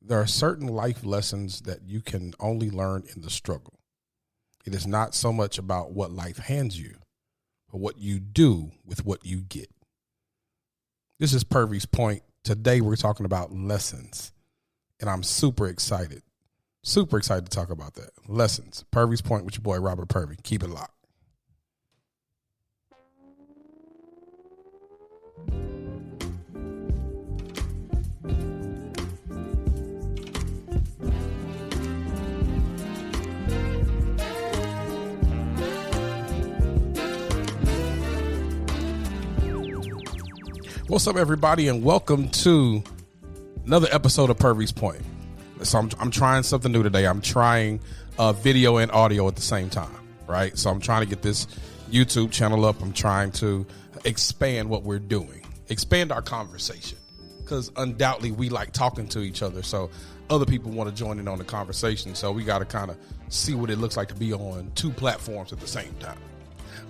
there are certain life lessons that you can only learn in the struggle. It is not so much about what life hands you, but what you do with what you get. This is Purvey's Point. Today we're talking about lessons, and I'm super excited to talk about that. Lessons. Purvey's Point with your boy Robert Purvey. Keep it locked. What's up, everybody, and welcome to another episode of Purvey's Point. So I'm trying something new today. I'm trying video and audio at the same time, right? So I'm trying to get this YouTube channel up. I'm trying to expand what we're doing, expand our conversation, because undoubtedly we like talking to each other. So other people want to join in on the conversation. So we got to kind of see what it looks like to be on two platforms at the same time.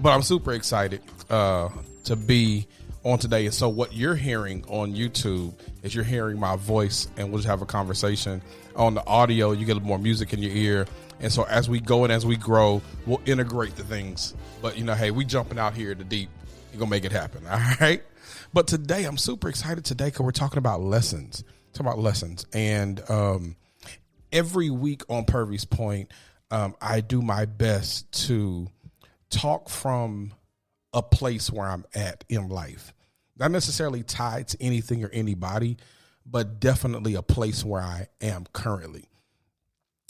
But I'm super excited to be on today. And so what you're hearing on YouTube is you're hearing my voice, and we'll just have a conversation. On the audio, you get a little more music in your ear. And so as we go and as we grow, we'll integrate the things. But, hey, we jumping out here in the deep. You're going to make it happen. All right. But today I'm super excited today because we're talking about lessons. And every week on Purvey's Point, I do my best to talk from a place where I'm at in life. Not necessarily tied to anything or anybody, but definitely a place where I am currently.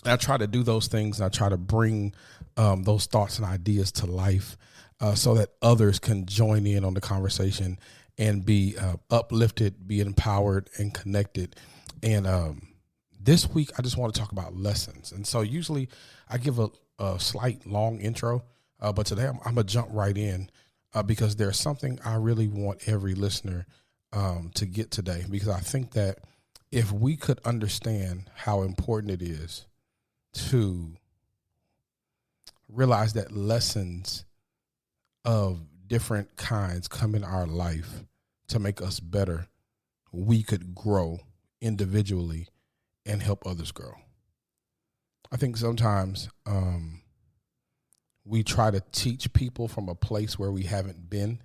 And I try to do those things. And I try to bring those thoughts and ideas to life so that others can join in on the conversation and be uplifted, be empowered, and connected. And this week, I just want to talk about lessons. And so usually I give a slight long intro, but today I'm going to jump right in. Because there's something I really want every listener to get today, because I think that if we could understand how important it is to realize that lessons of different kinds come in our life to make us better, we could grow individually and help others grow. I think sometimes we try to teach people from a place where we haven't been,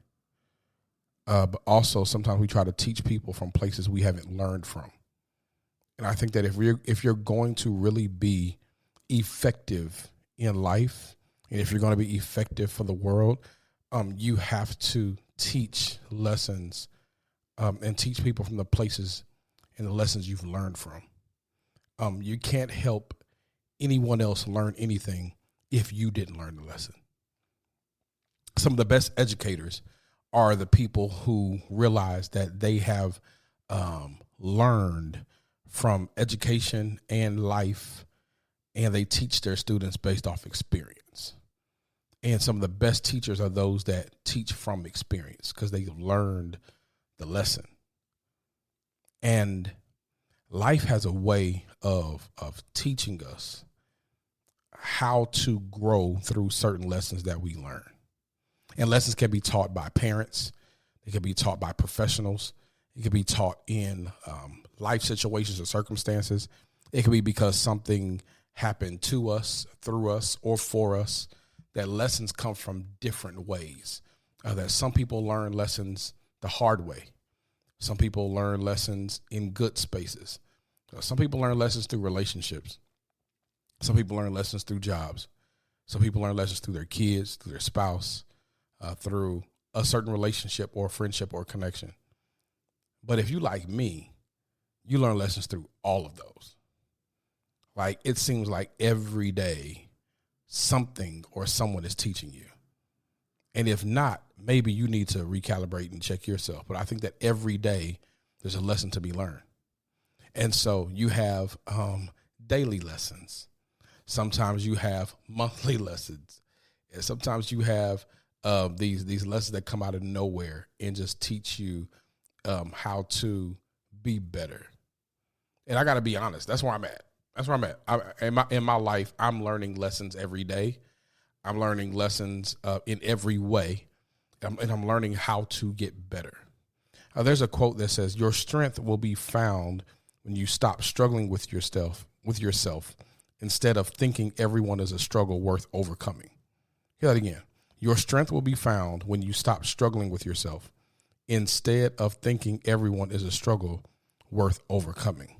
but also sometimes we try to teach people from places we haven't learned from. And I think that if you're going to really be effective in life, and if you're going to be effective for the world, you have to teach lessons and teach people from the places and the lessons you've learned from. You can't help anyone else learn anything if you didn't learn the lesson. Some of the best educators are the people who realize that they have learned from education and life, and they teach their students based off experience. And some of the best teachers are those that teach from experience because they've learned the lesson. And life has a way of teaching us how to grow through certain lessons that we learn. And lessons can be taught by parents. They can be taught by professionals. It can be taught in life situations or circumstances. It can be because something happened to us, through us, or for us. That lessons come from different ways. That some people learn lessons the hard way. Some people learn lessons in good spaces. Some people learn lessons through relationships. Some people learn lessons through jobs. Some people learn lessons through their kids, through their spouse, through a certain relationship or friendship or connection. But if you like me, you learn lessons through all of those. Like, it seems like every day something or someone is teaching you. And if not, maybe you need to recalibrate and check yourself. But I think that every day there's a lesson to be learned. And so you have daily lessons. Sometimes you have monthly lessons. And sometimes you have these lessons that come out of nowhere and just teach you how to be better. And I got to be honest, that's where I'm at. In my life, I'm learning lessons every day. I'm learning lessons in every way, and I'm learning how to get better. There's a quote that says, "Your strength will be found when you stop struggling with yourself instead of thinking everyone is a struggle worth overcoming. Hear that again. Your strength will be found when you stop struggling with yourself instead of thinking everyone is a struggle worth overcoming.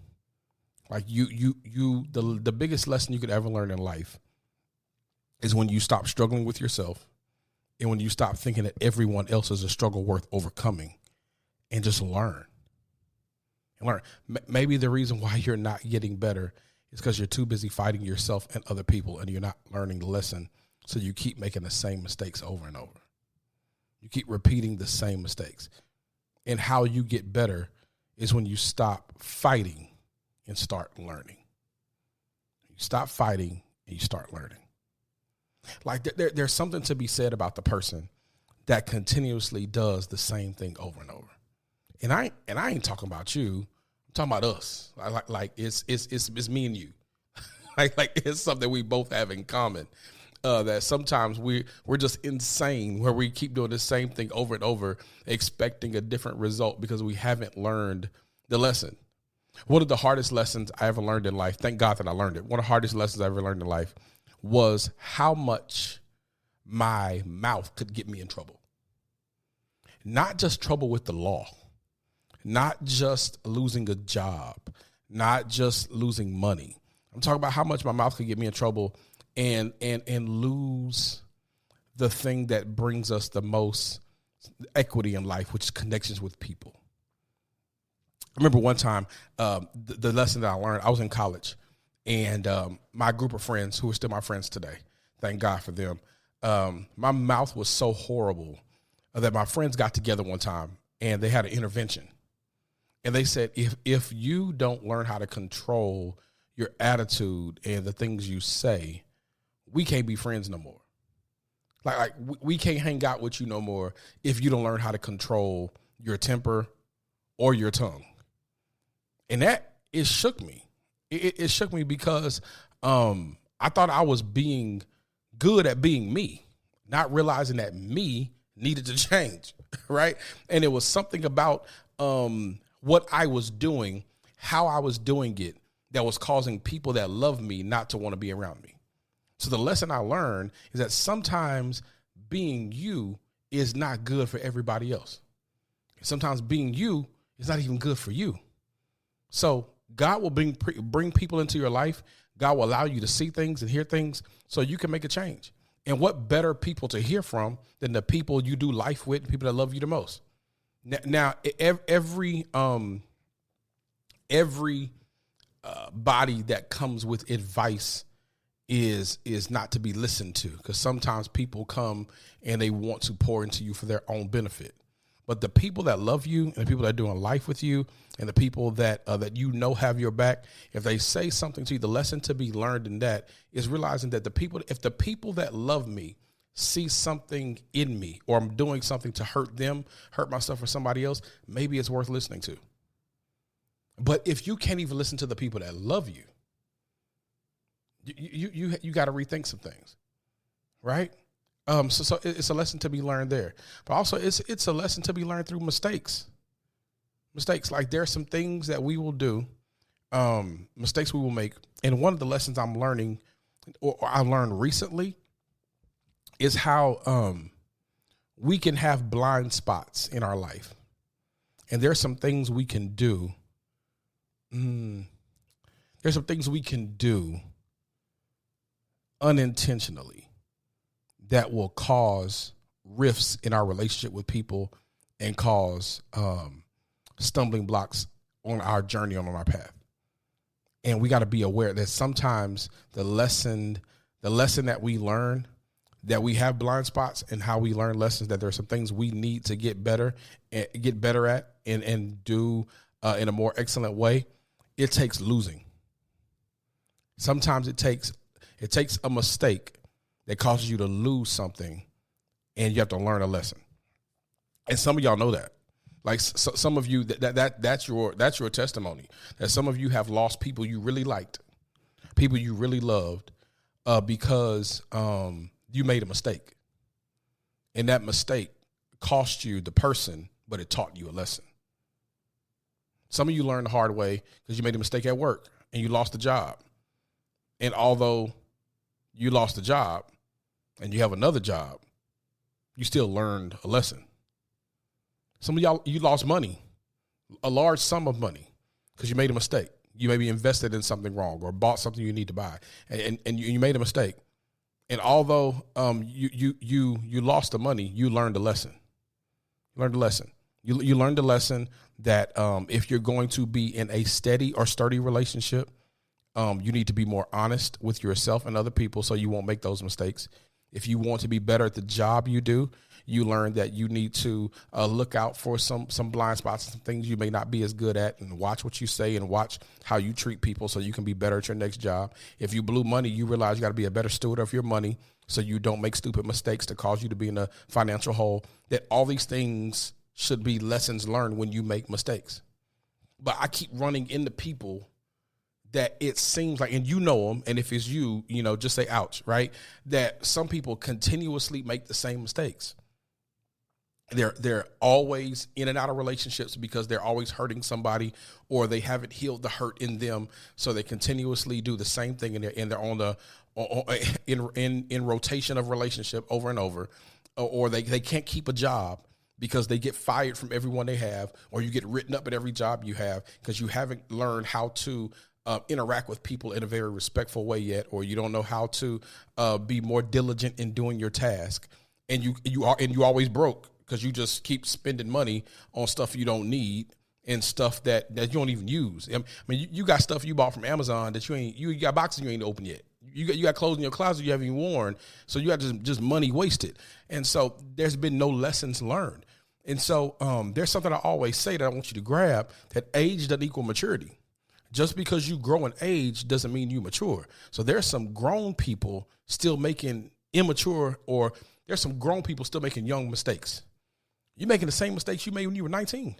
Like the biggest lesson you could ever learn in life is when you stop struggling with yourself and when you stop thinking that everyone else is a struggle worth overcoming, and just learn. And learn. Maybe the reason why you're not getting better is because you're too busy fighting yourself and other people, and you're not learning the lesson. So you keep making the same mistakes over and over. You keep repeating the same mistakes. And how you get better is when you stop fighting and start learning. You stop fighting and you start learning. Like there's something to be said about the person that continuously does the same thing over and over. And I ain't talking about you. I'm talking about us. Like it's me and you. like it's something we both have in common. That sometimes we're just insane, where we keep doing the same thing over and over, expecting a different result because we haven't learned the lesson. One of the hardest lessons I ever learned in life, thank God that I learned it. One of the hardest lessons I ever learned in life was how much my mouth could get me in trouble. Not just trouble with the law, not just losing a job, not just losing money. I'm talking about how much my mouth could get me in trouble and lose the thing that brings us the most equity in life, which is connections with people. I remember one time, the lesson that I learned, I was in college, and my group of friends, who are still my friends today, thank God for them, my mouth was so horrible that my friends got together one time, and they had an intervention. And they said, if you don't learn how to control your attitude and the things you say, we can't be friends no more. Like we can't hang out with you no more if you don't learn how to control your temper or your tongue. And it shook me. It shook me because I thought I was being good at being me, not realizing that me needed to change, right? And it was something about what I was doing, how I was doing it, that was causing people that love me not to want to be around me. So the lesson I learned is that sometimes being you is not good for everybody else. Sometimes being you is not even good for you. So God will bring people into your life. God will allow you to see things and hear things so you can make a change. And what better people to hear from than the people you do life with, people that love you the most. Now, every body that comes with advice is not to be listened to, because sometimes people come and they want to pour into you for their own benefit. But the people that love you and the people that are doing life with you and the people that have your back, if they say something to you, the lesson to be learned in that is realizing that if the people that love me see something in me, or I'm doing something to hurt them, hurt myself or somebody else, maybe it's worth listening to. But if you can't even listen to the people that love you, you got to rethink some things, right? So it's a lesson to be learned there, but also it's a lesson to be learned through mistakes. Like there are some things that we will do, mistakes we will make, and one of the lessons I'm learning, or I learned recently, is how we can have blind spots in our life, and there's some things we can do. There's some things we can do unintentionally that will cause rifts in our relationship with people and cause stumbling blocks on our journey, on our path. And we got to be aware that sometimes the lesson that we learn, that we have blind spots, and how we learn lessons, that there are some things we need to get better at and do in a more excellent way. It takes losing. Sometimes it takes a mistake that causes you to lose something, and you have to learn a lesson. And some of y'all know that. Like some of you, that's your testimony. That some of you have lost people you really liked, people you really loved, because you made a mistake, and that mistake cost you the person, but it taught you a lesson. Some of you learned the hard way because you made a mistake at work and you lost the job. And although you lost the job and you have another job, you still learned a lesson. Some of y'all, you lost money, a large sum of money, because you made a mistake. You maybe invested in something wrong or bought something you need to buy, and you made a mistake. And although you lost the money, you learned a lesson. You learned a lesson. You learned a lesson that if you're going to be in a steady or sturdy relationship, you need to be more honest with yourself and other people so you won't make those mistakes. If you want to be better at the job you do, you learn that you need to look out for some blind spots, some things you may not be as good at, and watch what you say and watch how you treat people so you can be better at your next job. If you blew money, you realize you got to be a better steward of your money so you don't make stupid mistakes to cause you to be in a financial hole. That all these things should be lessons learned when you make mistakes. But I keep running into people that it seems like, and you know them, and if it's you, just say ouch, right? That some people continuously make the same mistakes. They're always in and out of relationships because they're always hurting somebody, or they haven't healed the hurt in them, so they continuously do the same thing, and they're on the in rotation of relationship over and over, or they can't keep a job because they get fired from everyone they have, or you get written up at every job you have because you haven't learned how to interact with people in a very respectful way yet, or you don't know how to be more diligent in doing your task, and you always broke because you just keep spending money on stuff you don't need and stuff that you don't even use. I mean, you got stuff you bought from Amazon that you got boxes you ain't open yet. You got clothes in your closet you haven't even worn, so you got just money wasted. And so there's been no lessons learned. And so there's something I always say that I want you to grab, that age doesn't equal maturity. Just because you grow in age doesn't mean you mature. So there's some grown people still making immature, or there's some grown people still making young mistakes. You're making the same mistakes you made when you were 19.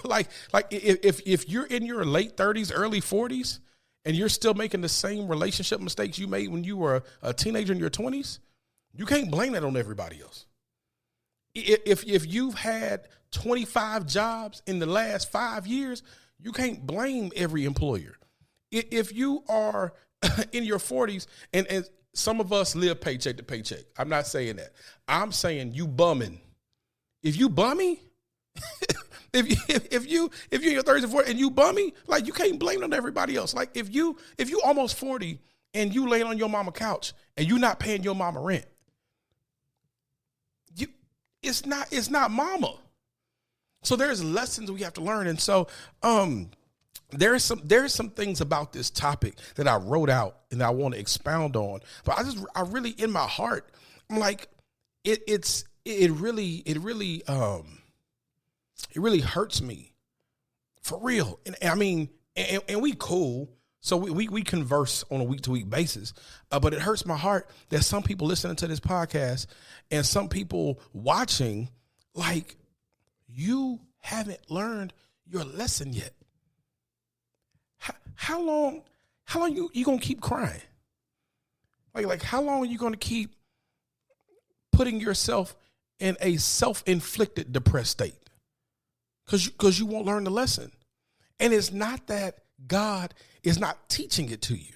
like if you're in your late 30s, early 40s, and you're still making the same relationship mistakes you made when you were a teenager in your 20s, you can't blame that on everybody else. If you've had 25 jobs in the last 5 years, you can't blame every employer. If you are in your 40s, and some of us live paycheck to paycheck. I'm not saying that. I'm saying you bumming. If you bummy, if you're in your 30s and 40s and you bummy, like, you can't blame it on everybody else. Like, if you almost 40 and you laying on your mama couch and you not paying your mama rent, it's not mama. So there's lessons we have to learn. And so there's some things about this topic that I wrote out and I want to expound on. But I really in my heart, I'm like, it really hurts me for real. And I mean, and we cool. So we converse on a week-to-week basis, but it hurts my heart that some people listening to this podcast and some people watching, like, you haven't learned your lesson yet. How long you gonna keep crying? Like how long are you gonna keep putting yourself in a self-inflicted depressed state? Because you won't learn the lesson. And it's not that God is not teaching it to you.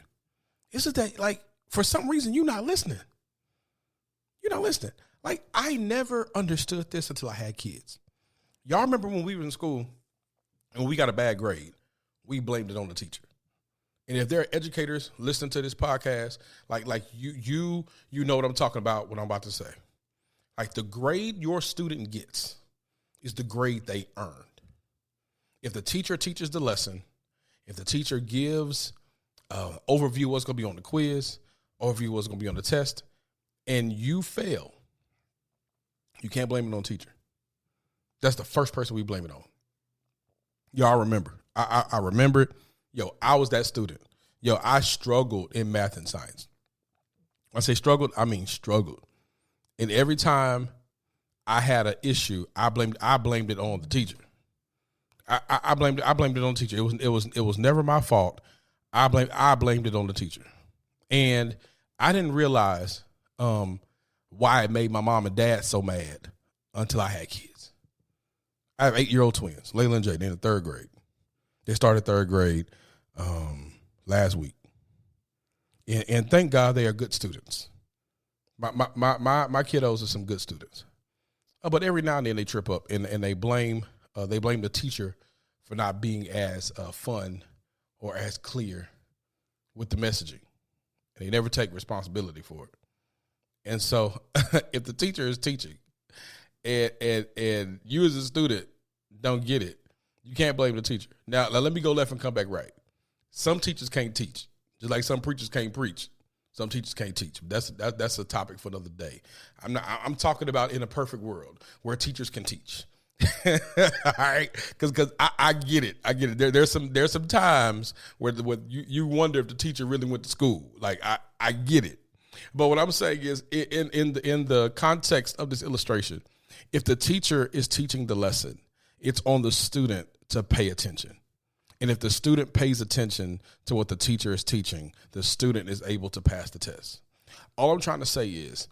It's just that, like, for some reason, you're not listening. You're not listening. Like, I never understood this until I had kids. Y'all remember when we were in school and we got a bad grade, we blamed it on the teacher. And if there are educators listening to this podcast, like you know what I'm talking about, what I'm about to say. Like, the grade your student gets is the grade they earned. If the teacher teaches the lesson, if the teacher gives overview what's going to be on the quiz, overview what's going to be on the test, and you fail, you can't blame it on the teacher. That's the first person we blame it on. Y'all remember. I remember it. Yo, I was that student. Yo, I struggled in math and science. When I say struggled, I mean struggled. And every time I had an issue, I blamed it on the teacher. I blamed it on the teacher. It was never my fault. I blamed it on the teacher. And I didn't realize why it made my mom and dad so mad until I had kids. I have 8-year-old twins, Layla and Jay. They're in the third grade. They started third grade last week, and thank God they are good students. My kiddos are some good students, but every now and then they trip up and they blame the teacher for not being as fun or as clear with the messaging, and they never take responsibility for it. And so, if the teacher is teaching, and you as a student don't get it, you can't blame the teacher. Now let me go left and come back right. Some teachers can't teach, just like some preachers can't preach. Some teachers can't teach. That's a topic for another day. I'm talking about in a perfect world where teachers can teach. All right, because I get it. I get it. There's some times where you wonder if the teacher really went to school. Like I get it. But what I'm saying is, in the context of this illustration, if the teacher is teaching the lesson, it's on the student to pay attention. And if the student pays attention to what the teacher is teaching, the student is able to pass the test. All I'm trying to say is,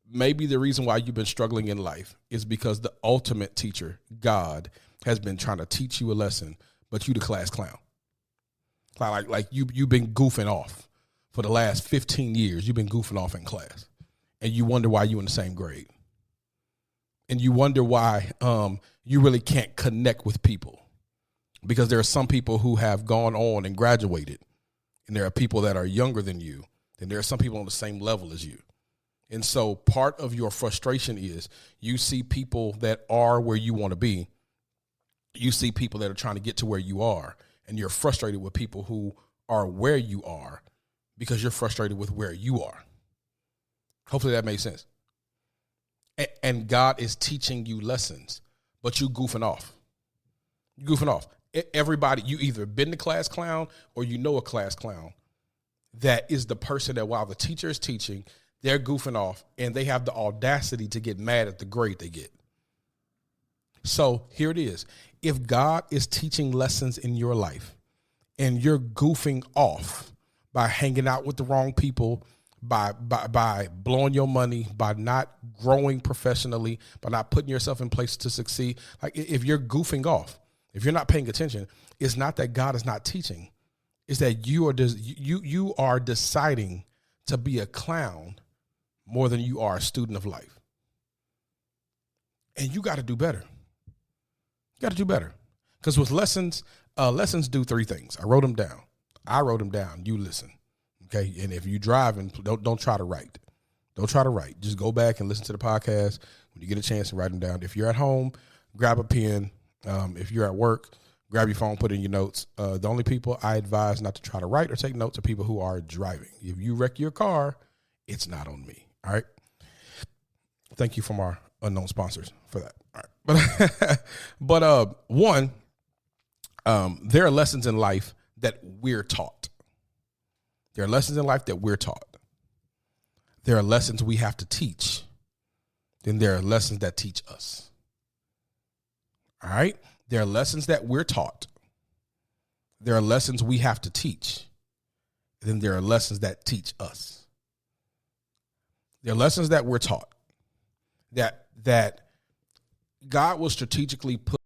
maybe the reason why you've been struggling in life is because the ultimate teacher, God, has been trying to teach you a lesson, but you the class clown. Like you've been goofing off for the last 15 years. You've been goofing off in class, and you wonder why you're in the same grade. And you wonder why you really can't connect with people, because there are some people who have gone on and graduated, and there are people that are younger than you, and there are some people on the same level as you. And so part of your frustration is you see people that are where you want to be. You see people that are trying to get to where you are, and you're frustrated with people who are where you are because you're frustrated with where you are. Hopefully that makes sense. And God is teaching you lessons, but you goofing off. You're goofing off. Everybody, you either been the class clown or you know a class clown that is the person that while the teacher is teaching, they're goofing off and they have the audacity to get mad at the grade they get. So here it is. If God is teaching lessons in your life and you're goofing off by hanging out with the wrong people, by blowing your money, by not growing professionally, by not putting yourself in places to succeed, like if you're goofing off, if you're not paying attention, it's not that God is not teaching. It's that you are deciding to be a clown more than you are a student of life. And you got to do better. You got to do better. Because with lessons do 3 things. I wrote them down. You listen. Okay. And if you drive, and don't try to write. Don't try to write. Just go back and listen to the podcast when you get a chance to write them down. If you're at home, grab a pen. If you're at work, grab your phone, put in your notes. The only people I advise not to try to write or take notes are people who are driving. If you wreck your car, it's not on me. All right. Thank you from our unknown sponsors for that. All right. But one, there are lessons in life that we're taught. There are lessons in life that we're taught. There are lessons we have to teach. Then there are lessons that teach us. All right. There are lessons that we're taught. There are lessons we have to teach. And then there are lessons that teach us. There are lessons that we're taught that God will strategically put